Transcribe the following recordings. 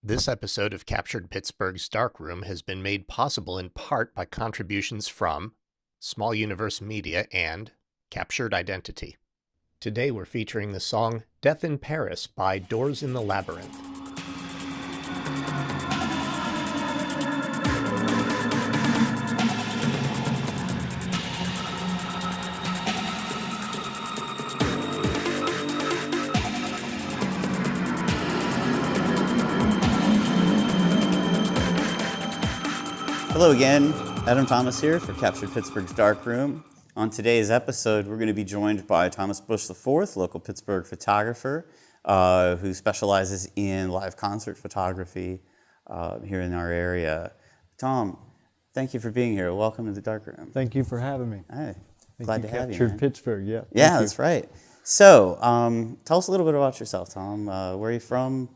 This episode of Captured Pittsburgh's Darkroom has been made possible in part by contributions from Small Universe Media and Captured Identity. Today we're featuring the song Death in Paris by Doors in the Labyrinth. Hello again, Adam Thomas here for Captured Pittsburgh's Darkroom. On today's episode, we're going to be joined by Thomas Bush IV, local Pittsburgh photographer, who specializes in live concert photography here in our area. Tom, thank you for being here. Welcome to the Darkroom. Thank you for having me. Hey, glad to have you. Captured Pittsburgh, yeah. Yeah, that's right. So, tell us a little bit about yourself, Tom. Where are you from?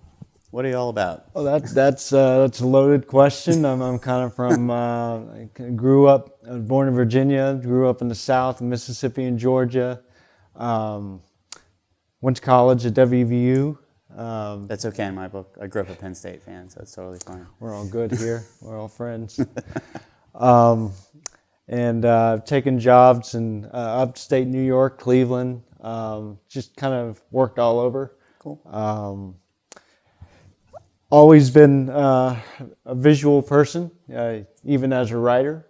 What are you all about? Oh, that's a loaded question. I'm kind of from, I was born in Virginia, grew up in the South, Mississippi and Georgia. Went to college at WVU. That's okay in my book. I grew up a Penn State fan, so it's totally fine. We're all good here. We're all friends. And taken jobs in upstate New York, Cleveland. Just kind of worked all over. Cool. Always been a visual person, even as a writer.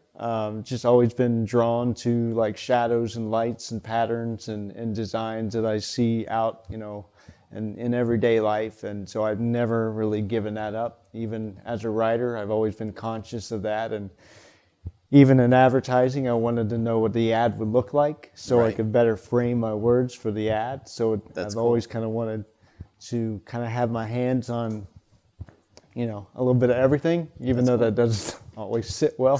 Just always been drawn to like shadows and lights and patterns and designs that I see out, in everyday life. And so I've never really given that up. Even as a writer, I've always been conscious of that. And even in advertising, I wanted to know what the ad would look like so I could better frame my words for the ad. So I've always kind of wanted to kind of have my hands on a little bit of everything, even though that doesn't always sit well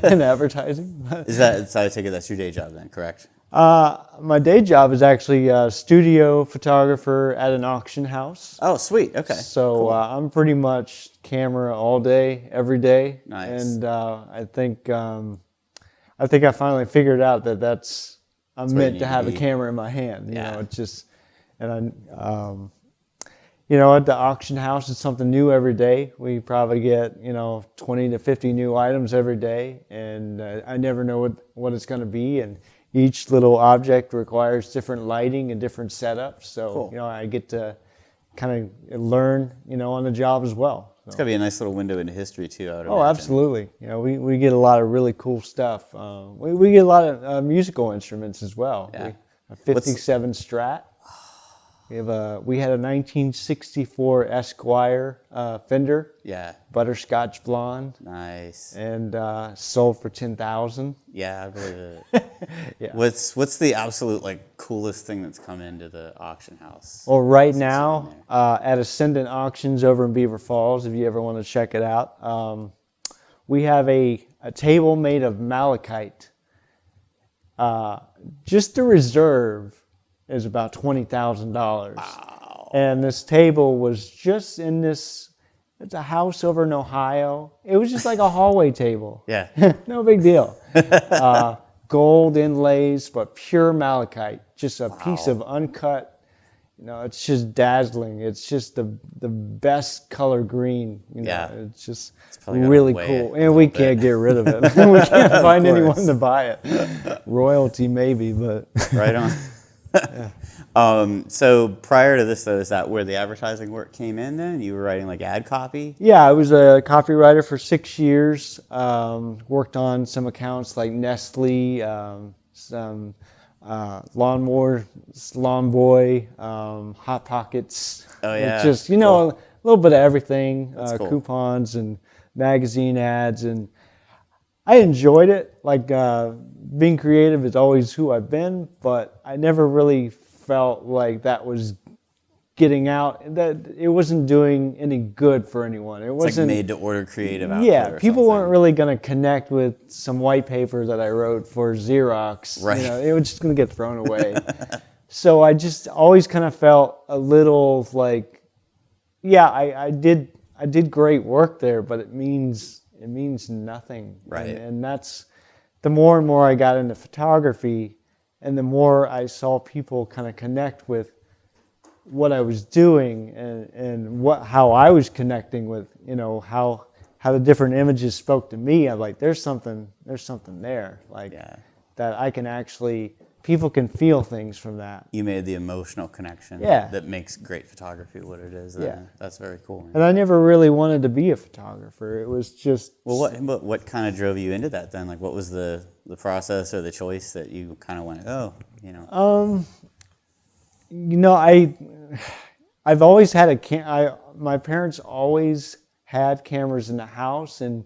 in advertising. So I take it that's your day job then, correct? My day job is actually a studio photographer at an auction house. Oh, sweet. Okay. So cool. I'm pretty much camera all day, every day. Nice. And I think I finally figured out that I'm meant to have a camera in my hand. It's just, and at the auction house, it's something new every day. We probably get, 20 to 50 new items every day, and I never know what it's going to be. And each little object requires different lighting and different setups. So, cool. I get to kind of learn, on the job as well. So. It's going to be a nice little window into history, too, I would Oh, imagine. absolutely. We get a lot of really cool stuff. We get a lot of musical instruments as well. Yeah. A 57 Strat. We had a 1964 Esquire Fender. Yeah. Butterscotch blonde. Nice. And sold for $10,000. Yeah, I believe it. Yeah. What's the absolute coolest thing that's come into the auction house? Well, right now at Ascendant Auctions over in Beaver Falls, if you ever want to check it out, we have a table made of malachite. Just the reserve is about $20,000. Wow. And this table was just in it's a house over in Ohio. It was just like a hallway table. Yeah. No big deal. Gold inlays, but pure malachite. Just a piece of uncut, it's just dazzling. It's just the best color green. Yeah. It's probably really gotta cool. weigh And we can't get rid of it. We can't find anyone to buy it. Royalty maybe, but. Right on. Yeah. So prior to this, though, is that where the advertising work came in then? You were writing ad copy? Yeah, I was a copywriter for 6 years. Worked on some accounts like Nestle, some Lawnmower, Lawn Boy, Hot Pockets. Oh, yeah. Just, a little bit of everything. That's cool. Coupons and magazine ads. And I enjoyed it. Being creative is always who I've been, but I never really felt like that was getting out, that it wasn't doing any good for anyone. It wasn't made to order creative output. Yeah, or people something. weren't really going to connect with some white paper that I wrote for Xerox. Right. It was just going to get thrown away. So I just always kind of felt a little I did great work there, but it means nothing. Right. And that's the more and more I got into photography, and the more I saw people kind of connect with what I was doing and how I was connecting with, how the different images spoke to me. I'm like, there's something there, like that I can actually, people can feel things from that. You made the emotional connection Yeah. that makes great photography what it is. Yeah. That's very cool, man. And I never really wanted to be a photographer. It was just... Well, what kind of drove you into that then? Like, what was the process or the choice that you kind of went, I've always had my parents always had cameras in the house, and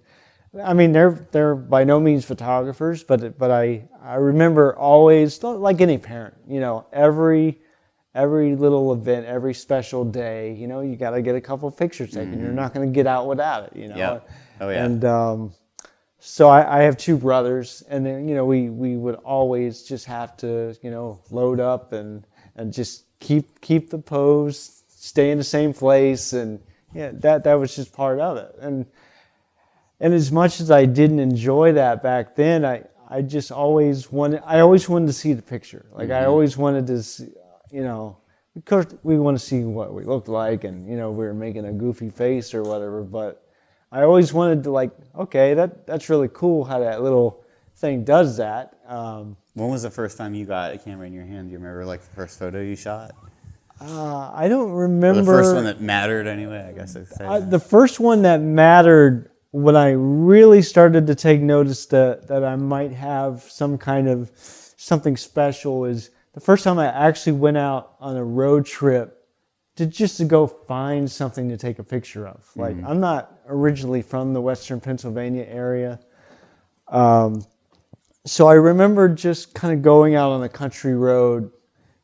I mean they're by no means photographers, but I remember always, like any parent, every little event, every special day, you got to get a couple pictures taken. You're not going to get out without it, Yeah. Oh yeah. And so I have two brothers, and then we would always just have to load up and just keep the pose, stay in the same place, and that was just part of it. And as much as I didn't enjoy that back then, I just always wanted to see the picture. Like I always wanted to see, of course we want to see what we looked like, and we were making a goofy face or whatever, but I always wanted to, like, okay, that's really cool how that little thing does that. When was the first time you got a camera in your hand? Do you remember, like, the first photo you shot? I don't remember. Or the first one that mattered anyway, I guess I'd say. The first one that mattered, when I really started to take notice that I might have some kind of something special, is the first time I actually went out on a road trip to go find something to take a picture of. Like, I'm not originally from the Western Pennsylvania area. So I remember just kind of going out on a country road,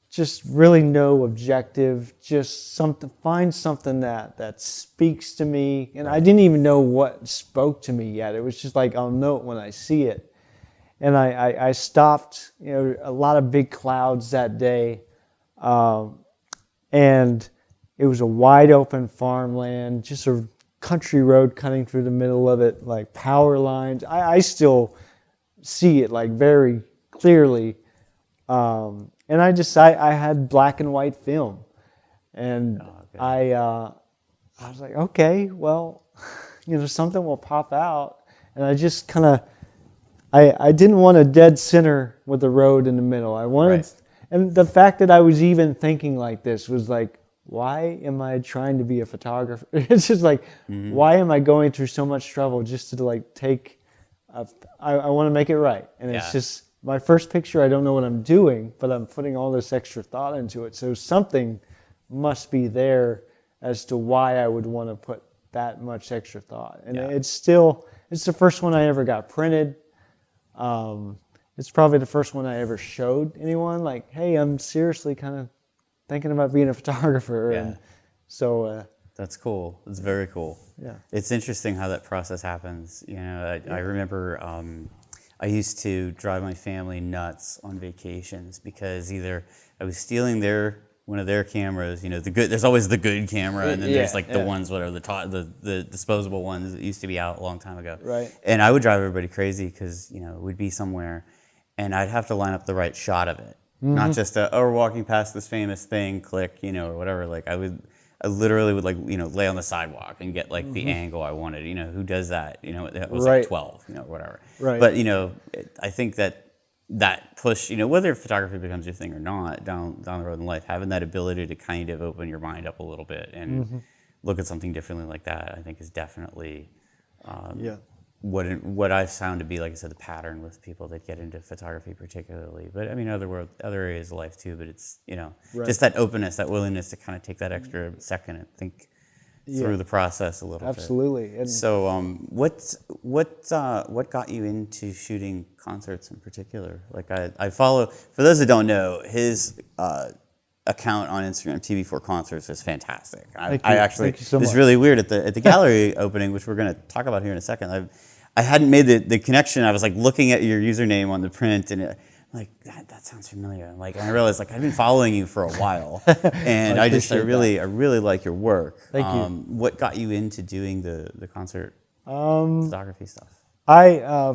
just really no objective, just find something that speaks to me. And I didn't even know what spoke to me yet. It was just like, I'll know it when I see it. And I stopped, a lot of big clouds that day. And it was a wide open farmland, just a country road cutting through the middle of it, like power lines. I still see it like very clearly. And I had black and white film. And I was like, okay, well, something will pop out. And I just kind of, I didn't want a dead center with the road in the middle. I wanted, and the fact that I was even thinking like this was like, why am I trying to be a photographer? It's just like, why am I going through so much trouble just to like take, I want to make it right. And it's just my first picture. I don't know what I'm doing, but I'm putting all this extra thought into it. So something must be there as to why I would want to put that much extra thought. And it's the first one I ever got printed. It's probably the first one I ever showed anyone, like, hey, I'm seriously kind of thinking about being a photographer. Yeah. And so that's cool. It's very cool. Yeah. It's interesting how that process happens. I remember I used to drive my family nuts on vacations because either I was stealing one of their cameras, the good. There's always the good camera, and then there's like the ones the disposable ones that used to be out a long time ago. Right. And I would drive everybody crazy because we'd be somewhere, and I'd have to line up the right shot of it. Not just we're walking past this famous thing, click, or whatever. Like I literally would lay on the sidewalk and get like the angle I wanted. Who does that? It was like 12, whatever. Right. But I think that push, whether photography becomes your thing or not, down the road in life, having that ability to kind of open your mind up a little bit and look at something differently like that, I think is definitely what I've found to be, like I said, the pattern with people that get into photography particularly. But I mean, other areas of life too. But it's just that openness, that willingness to kind of take that extra second and think through the process a little bit. Absolutely. And so, what got you into shooting concerts in particular? Like I follow. For those that don't know, his account on Instagram, TV4 Concerts, is fantastic. I actually, Thank you so it was much. really weird at the gallery opening, which we're going to talk about here in a second. I hadn't made the connection. I was like looking at your username on the print, and that sounds familiar. And I realized I've been following you for a while, and I really like your work. Thank you. What got you into doing the concert photography stuff?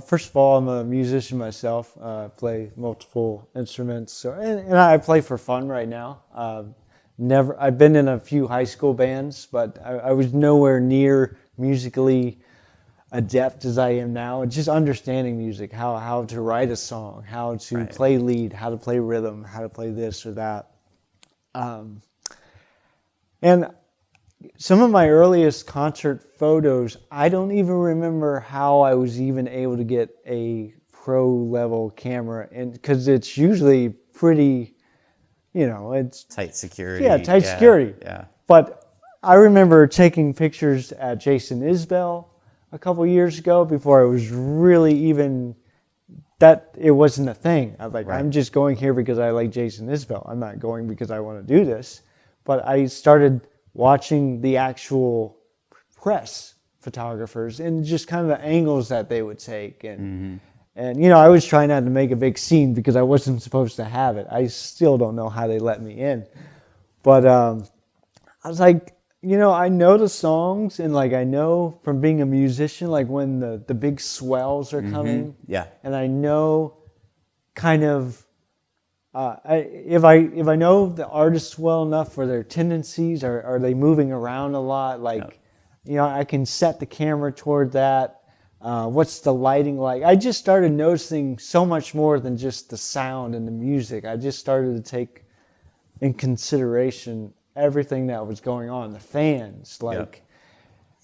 First of all, I'm a musician myself. Play multiple instruments, and I play for fun right now. I've been in a few high school bands, but I was nowhere near musically adept as I am now. And just understanding music, how to write a song, how to play lead, how to play rhythm, how to play this or that. And some of my earliest concert photos, I don't even remember how I was even able to get a pro level camera, and because it's usually pretty, it's tight security. Yeah, tight security. Yeah. But I remember taking pictures at Jason Isbell a couple years ago before it was really even that it wasn't a thing. I was like, I'm just going here because I like Jason Isbell. I'm not going because I want to do this. But I started watching the actual press photographers and just kind of the angles that they would take. And I was trying not to make a big scene because I wasn't supposed to have it. I still don't know how they let me in. But I was like, I know the songs, and like I know from being a musician, like when the big swells are coming. Yeah. And I know kind of if I know the artists well enough for their tendencies, are they moving around a lot? Like, I can set the camera toward that. What's the lighting like? I just started noticing so much more than just the sound and the music. I just started to take in consideration everything that was going on, the fans, like.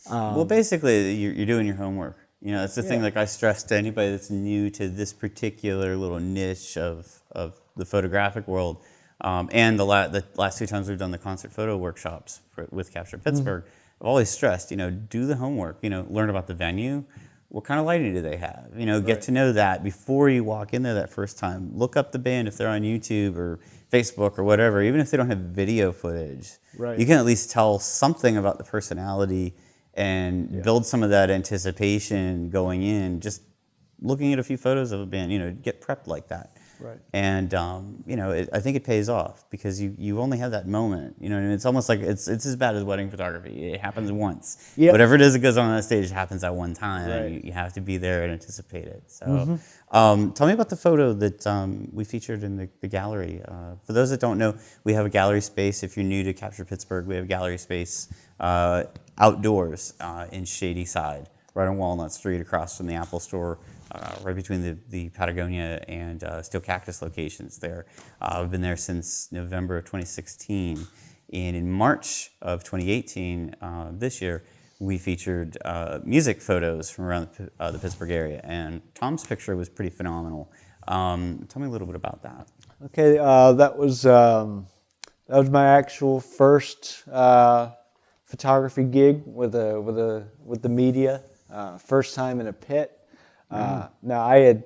Well, basically, you're doing your homework. It's the thing. Like I stress to anybody that's new to this particular little niche of the photographic world, and the last 2 times we've done the concert photo workshops with Capture Pittsburgh, I've always stressed, do the homework. Learn about the venue. What kind of lighting do they have? Get to know that before you walk in there that first time. Look up the band if they're on YouTube or Facebook or whatever. Even if they don't have video footage, you can at least tell something about the personality and build some of that anticipation going in. Just looking at a few photos of a band, get prepped like that. Right. And I think it pays off because you only have that moment. And it's almost like it's as bad as wedding photography. It happens once. Yep. Whatever it is that goes on that stage happens at one time. Right. And you have to be there and anticipate it. So, tell me about the photo that we featured in the gallery. For those that don't know, we have a gallery space. If you're new to Capture Pittsburgh, we have a gallery space outdoors in Shady Side, right on Walnut Street, across from the Apple Store. Right between the Patagonia and Steel Cactus locations there. We've been there since November of 2016. And in March of 2018, this year, we featured music photos from around the Pittsburgh area. And Tom's picture was pretty phenomenal. Tell me a little bit about that. Okay, that was my actual first photography gig with the media. First time in a pit. Now I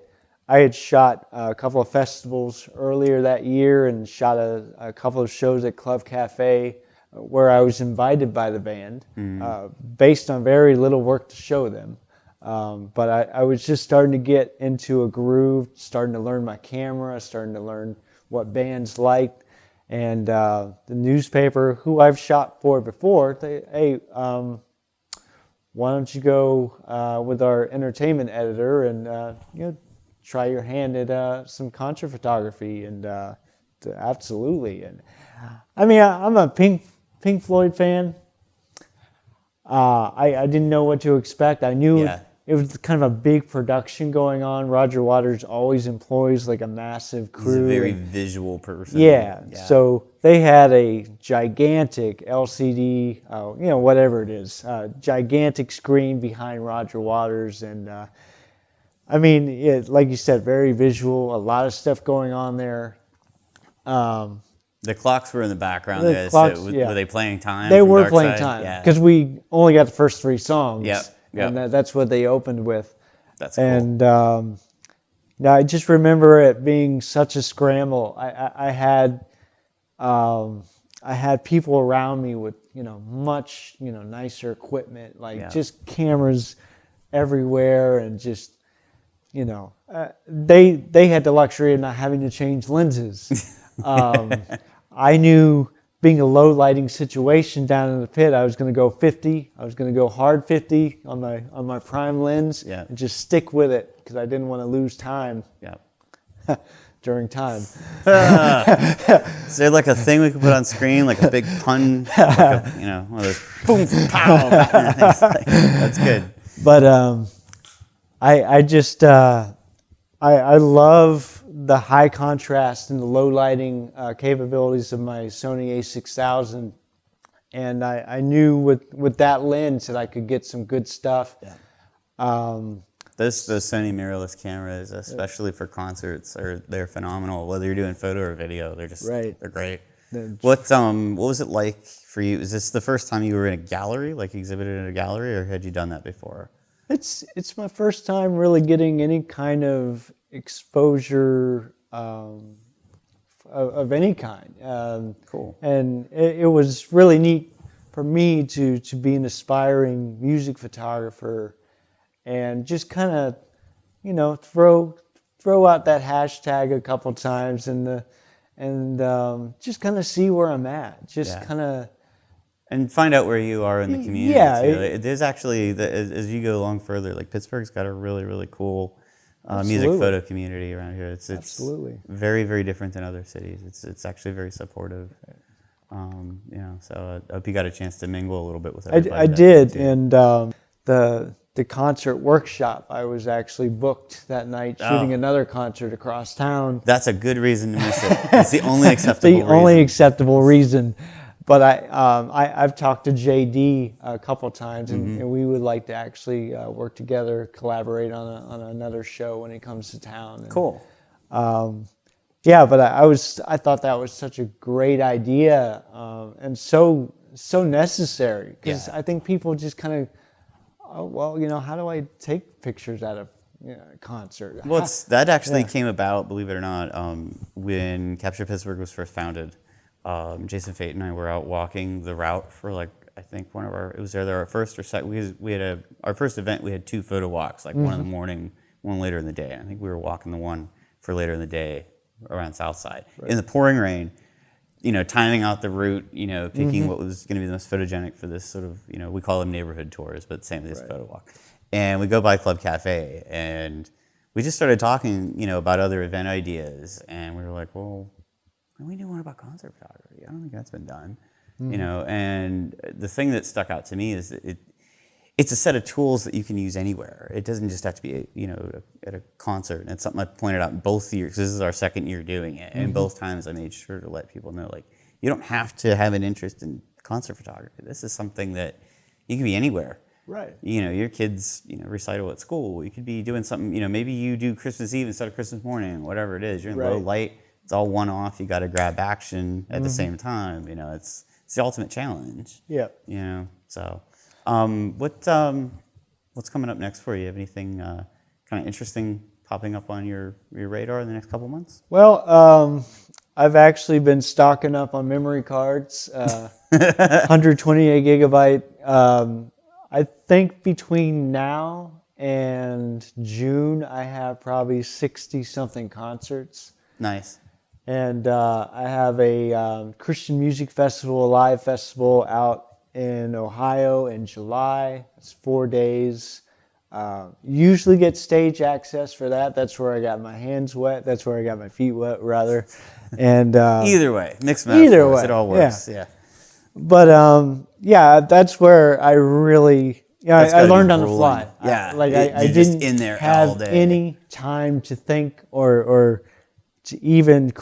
had shot a couple of festivals earlier that year and shot a couple of shows at Club Cafe where I was invited by the band based on very little work to show them. But I was just starting to get into a groove, starting to learn my camera, starting to learn what bands liked. And the newspaper, who I've shot for before, why don't you go with our entertainment editor and try your hand at some concert photography? And absolutely. And I mean, I'm a Pink Floyd fan. I didn't know what to expect. I knew it was kind of a big production going on. Roger Waters always employs like a massive crew. He's a very visual person. Yeah. So they had a gigantic LCD, whatever it is, gigantic screen behind Roger Waters. And I mean, like you said, very visual, a lot of stuff going on there. The clocks were in the background. Were they playing time? They were playing time because we only got the first 3 songs. Yep. And that's what they opened with. That's cool. And I just remember it being such a scramble. I had people around me with much nicer equipment, like just cameras everywhere, and just they had the luxury of not having to change lenses. I knew, being a low lighting situation down in the pit, I was going to go 50. I was going to go hard 50 on my prime lens and just stick with it because I didn't want to lose time. Yeah. during time. Is there like a thing we could put on screen, like a big pun, like a, you know, one of those boom, pow, Batman things? Like, that's good. But I just I love the high contrast and the low lighting capabilities of my Sony A6000, and I knew with that lens that I could get some good stuff. Yeah. Those Sony mirrorless cameras, especially for concerts, they're phenomenal. Whether you're doing photo or video, they're just they're great. What was it like for you? Is this the first time you were in a gallery, like exhibited in a gallery, or had you done that before? It's my first time really getting any kind of exposure of any kind. Cool. And it was really neat for me to be an aspiring music photographer and just kind of, you know, throw out that hashtag a couple times and just kind of see where I'm at. Just kind of. And find out where you are in the community. Yeah. There's actually, as you go along further, like Pittsburgh's got a really, really cool music photo community around here. It's Absolutely. very, very different than other cities. It's actually very supportive. You know, so I hope you got a chance to mingle a little bit with everybody. I did, and the concert workshop, I was actually booked that night shooting another concert across town. That's a good reason to miss it. It's the only acceptable reason. Only acceptable reason. But I've talked to JD a couple times, and we would like to actually work together, collaborate on another show when it comes to town. And, cool. Yeah, but I thought that was such a great idea and so necessary, because I think people just kind of, oh, well, you know, how do I take pictures at a concert? Well, that actually came about, believe it or not, when Capture Pittsburgh was first founded. Jason Fait and I were out walking the route for like, I think it was either our first or second, we had our first event, we had 2 photo walks, like one in the morning, one later in the day. I think we were walking the one for later in the day around Southside. In the pouring rain, you know, timing out the route, you know, picking what was going to be the most photogenic for this sort of, you know, we call them neighborhood tours, but same as photo walk. And we go by Club Cafe, and we just started talking, you know, about other event ideas, and we were like, well, we knew one about concert photography. I don't think that's been done, you know. And the thing that stuck out to me is that it's a set of tools that you can use anywhere. It doesn't just have to be, you know, at a concert. And it's something I pointed out in both years, because this is our second year doing it. And both times I made sure to let people know, like, you don't have to have an interest in concert photography. This is something that you can be anywhere. Right. You know, your kids, you know, recital at school. You could be doing something, you know, maybe you do Christmas Eve instead of Christmas morning, whatever it is. You're in low light. It's all one-off. You got to grab action at the same time. You know, it's the ultimate challenge. Yeah. You know, so what's coming up next for you? Have anything kind of interesting popping up on your radar in the next couple months? Well, I've actually been stocking up on memory cards, 128 gigabyte. I think between now and June, I have probably 60-something concerts. Nice. And I have a Christian Music Festival, a live festival out in Ohio in July. It's 4 days. Usually get stage access for that. That's where I got my hands wet. That's where I got my feet wet, rather. And either way, mixed metaphors. Either way, it all works. Yeah. But yeah, that's where I really, I learned on the fly. Yeah, I didn't in there have all day. any time to think or to even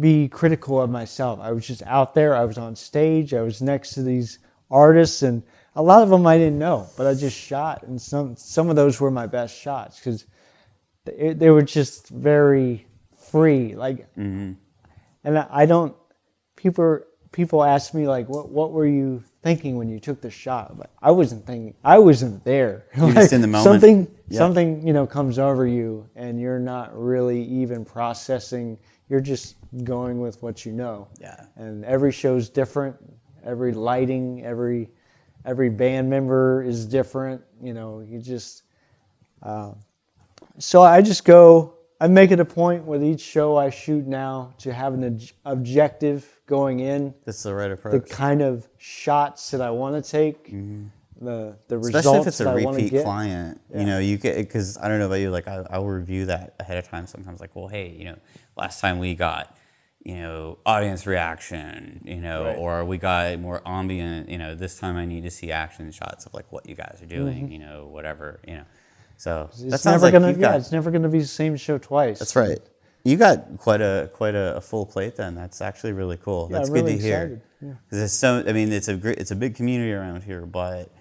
be critical of myself. I was just out there. I was on stage. I was next to these artists, and a lot of them I didn't know, but I just shot, and some of those were my best shots because they were just very free. Like, and I don't. People ask me, like, what were you thinking when you took the shot? But I wasn't thinking. I wasn't there. You're just in the moment. Something comes over you, and you're not really even processing. You're just going with what you know. Yeah. And every show's different. Every lighting, every band member is different. You know, you just. So I just go. I make it a point with each show I shoot now to have an objective going in. That's the right approach. The kind of shots that I want to take. results Especially if it's that a I want to repeat get. client, Yeah. you know, you get, because I don't know about you, like I will review that ahead of time sometimes, like, well, hey, you know, last time we got, you know, audience reaction, you know, Right. or we got more ambient, you know, this time I need to see action shots of like what you guys are doing, you know, whatever, you know. So that It's sounds never like gonna, you've got, it's never gonna be the same show twice. that's right. You got quite a full plate then. That's actually really cool. Yeah, That's I'm good really to hear. excited. Yeah. Because it's so, I mean, it's a big community around here, but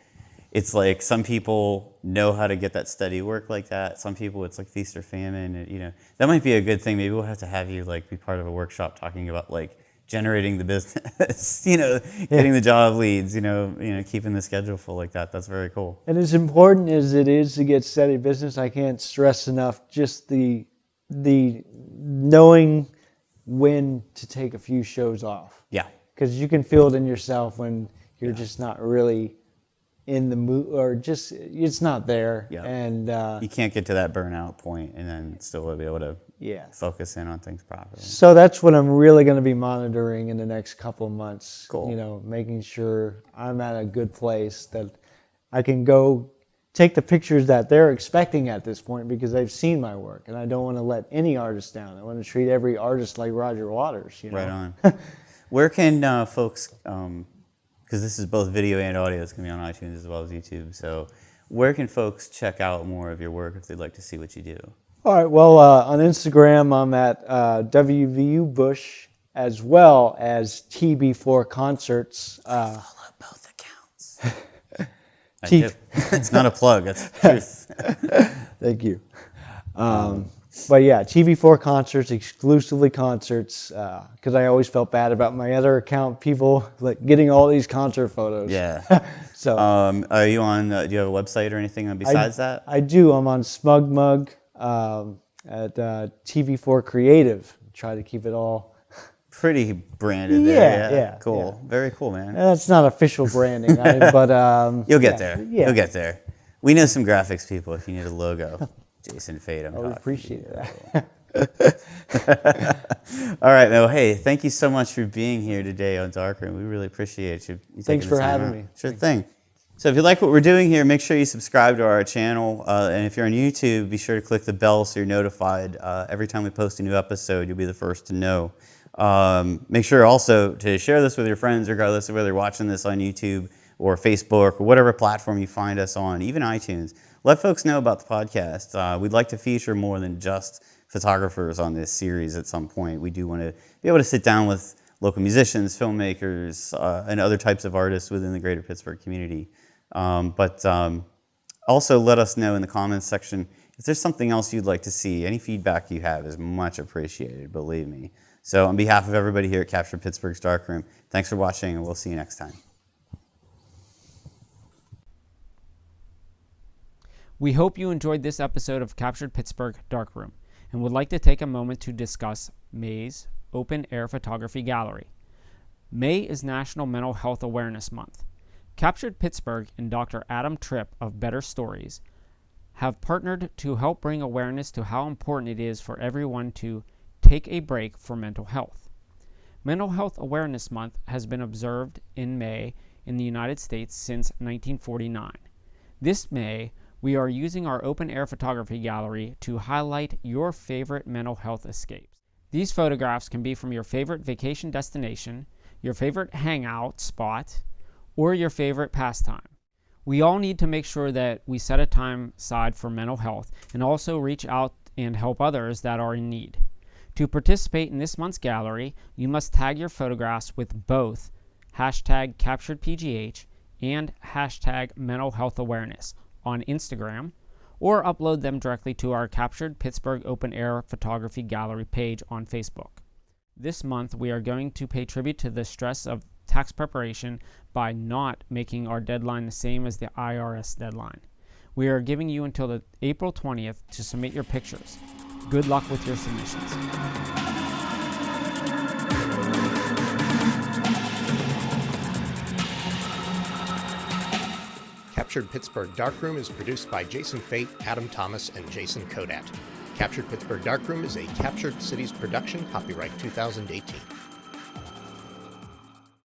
it's like some people know how to get that steady work like that. Some people it's like feast or famine. And, you know, that might be a good thing. Maybe we'll have to have you like be part of a workshop talking about like generating the business, you know, getting the job leads, you know, keeping the schedule full like that. That's very cool. And as important as it is to get steady business, I can't stress enough just the knowing when to take a few shows off. Yeah. Because you can feel it in yourself when you're just not really in the mood, or just it's not there. Yeah. And You can't get to that burnout point and then still be able to yeah. focus in on things properly. So that's what I'm really going to be monitoring in the next couple of months. Cool. You know, making sure I'm at a good place that I can go take the pictures that they're expecting at this point, because they've seen my work, and I don't want to let any artist down. I want to treat every artist like Roger Waters. You know? Right on. Where can folks, because this is both video and audio, it's going to be on iTunes as well as YouTube, so where can folks check out more of your work if they'd like to see what you do? All right. Well, on Instagram, I'm at WVU Bush, as well as TB4 Concerts. Follow both accounts. I do. It's not a plug. That's the truth. Thank you. But yeah, TV4 Concerts, exclusively concerts, because I always felt bad about my other account, people like getting all these concert photos. Yeah. So are you on? Do you have a website or anything besides that? I do. I'm on SmugMug at TV4 Creative. Try to keep it all. Pretty branded there. Yeah. Cool. Yeah. Very cool, man. That's not official branding, but You'll get there. Yeah. You'll get there. We know some graphics people if you need a logo. Jason Fait. I would appreciate that. All right, Mel. Hey, thank you so much for being here today on Darkroom. We really appreciate you. Thanks for having me. Sure thing. So if you like what we're doing here, make sure you subscribe to our channel. And if you're on YouTube, be sure to click the bell so you're notified. Every time we post a new episode, you'll be the first to know. Make sure also to share this with your friends, regardless of whether you're watching this on YouTube or Facebook or whatever platform you find us on, even iTunes. Let folks know about the podcast. We'd like to feature more than just photographers on this series at some point. We do want to be able to sit down with local musicians, filmmakers, and other types of artists within the greater Pittsburgh community. But also let us know in the comments section if there's something else you'd like to see. Any feedback you have is much appreciated, believe me. So on behalf of everybody here at Captured Pittsburgh's Darkroom, thanks for watching, and we'll see you next time. We hope you enjoyed this episode of Captured Pittsburgh Darkroom and would like to take a moment to discuss May's Open Air Photography Gallery. May is National Mental Health Awareness Month. Captured Pittsburgh and Dr. Adam Tripp of Better Stories have partnered to help bring awareness to how important it is for everyone to take a break for mental health. Mental Health Awareness Month has been observed in May in the United States since 1949. This May, we are using our open air photography gallery to highlight your favorite mental health escapes. These photographs can be from your favorite vacation destination, your favorite hangout spot, or your favorite pastime. We all need to make sure that we set a time aside for mental health and also reach out and help others that are in need. To participate in this month's gallery, you must tag your photographs with both hashtag CapturedPGH and hashtag Mental Health Awareness on Instagram, or upload them directly to our Captured Pittsburgh Open Air Photography Gallery page on Facebook. This month, we are going to pay tribute to the stress of tax preparation by not making our deadline the same as the IRS deadline. We are giving you until the April 20th to submit your pictures. Good luck with your submissions. Captured Pittsburgh Darkroom is produced by Jason Fait, Adam Thomas, and Jason Kodat. Captured Pittsburgh Darkroom is a Captured Cities production, copyright 2018.